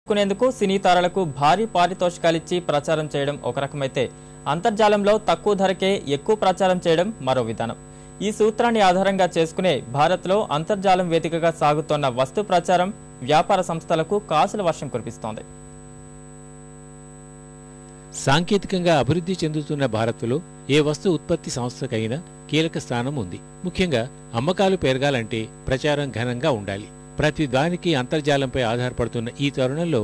కొనేందుకు సినీ తారలకు భారీ పారితోషికాలిచ్చి ప్రచారం చేయడం ఒక రకమైతే అంతర్జాలంలో తక్కువ ధరకే ఎక్కువ ప్రచారం చేయడం మరో విధానం. ఈ సూత్రాన్ని ఆధారంగా చేసుకునే భారత్లో అంతర్జాలం వేదికగా సాగుతోన్న వస్తు ప్రచారం వ్యాపార సంస్థలకు కాసుల వర్షం కురిపిస్తోంది. సాంకేతికంగా అభివృద్ధి చెందుతున్న భారత్లో ఏ వస్తు ఉత్పత్తి సంస్థకైనా కీలక స్థానం ఉంది. ముఖ్యంగా అమ్మకాలు పెరగాలంటే ప్రచారం ఘనంగా ఉండాలి. ప్రతి దానికి అంతర్జాలంపై ఆధారపడుతున్న ఈ తరుణంలో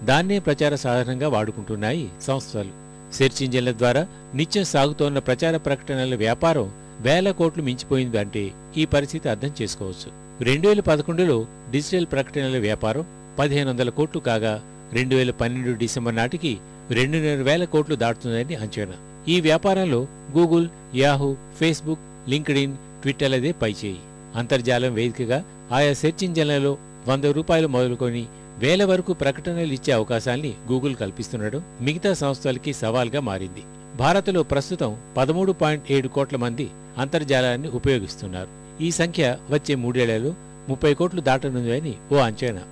దాన్నే ప్రచార సాధనంగా వాడుకుంటున్నాయి సంస్థలు. సెర్చ్ ఇంజిన్ల ద్వారా నిత్యం సాగుతోన్న ప్రచార ప్రకటనల వ్యాపారం వేల కోట్లు మించిపోయింది అంటే ఈ పరిస్థితి అర్థం చేసుకోవచ్చు. 2011లో డిజిటల్ ప్రకటనల వ్యాపారం 1500 కోట్లు కాగా 2012 డిసెంబర్ నాటికి 2,500 కోట్లు దాటుతుందని అంచనా. ఈ వ్యాపారంలో గూగుల్, యాహూ, ఫేస్బుక్, లింక్డ్ఇన్, ట్విట్టర్లదే పైచేయి. అంతర్జాలం వేదికగా ఆయా సెర్చ్ ఇంజన్లలో ₹100 మొదలుకొని వేల వరకు ప్రకటనలు ఇచ్చే అవకాశాల్ని గూగుల్ కల్పిస్తుండడం మిగతా సంస్థలకి సవాల్గా మారింది. భారత్లో ప్రస్తుతం 13.7 కోట్ల మంది అంతర్జాలాన్ని ఉపయోగిస్తున్నారు. ఈ సంఖ్య వచ్చే 3 ఏళ్లలో 30 కోట్లు దాటనుందని ఓ అంచనా.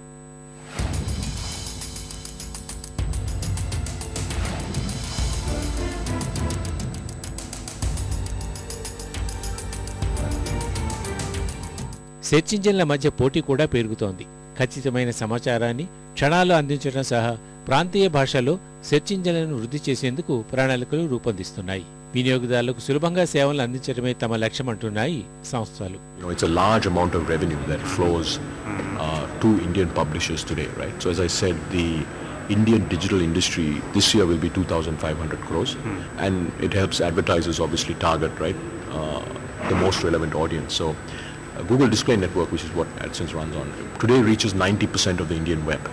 సెర్చ్ ఇంజిన్ల మధ్య పోటీ కూడా పెరుగుతోంది. ఖచ్చితమైన సమాచారాన్ని క్షణాల్లో అందించడం సహా ప్రాంతీయ భాషల్లో సెర్చ్ ఇంజిన్లను వృద్ధి చేసేందుకు ప్రణాళికలు రూపొందిస్తున్నాయి. వినియోగదారులకు సులభంగా సేవలు అందించడమే తమ లక్ష్యమంటున్నాయి సంస్థలు. It's a large amount of revenue that flows to Indian publishers today, right? So as I said, the Indian digital industry this year will be 2,500 crores, and it helps advertisers obviously target, right, the most relevant audience. So Google Display Network, which is what AdSense runs on, today reaches 90% of the Indian web.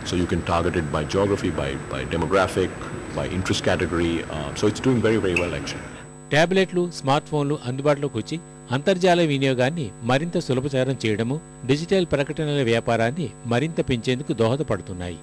So you can target it by geography, by demographic, by interest category. So it's doing very, very well actually. ట్యాబ్లెట్లు, smart ఫోన్లు అందుబాటులోకి వచ్చి అంతర్జాల వినియోగాన్ని మరింత సులభతరం చేయడము digital ప్రకటనల వ్యాపారాన్ని మరింత పెంచేందుకు దోహదపడుతున్నాయి.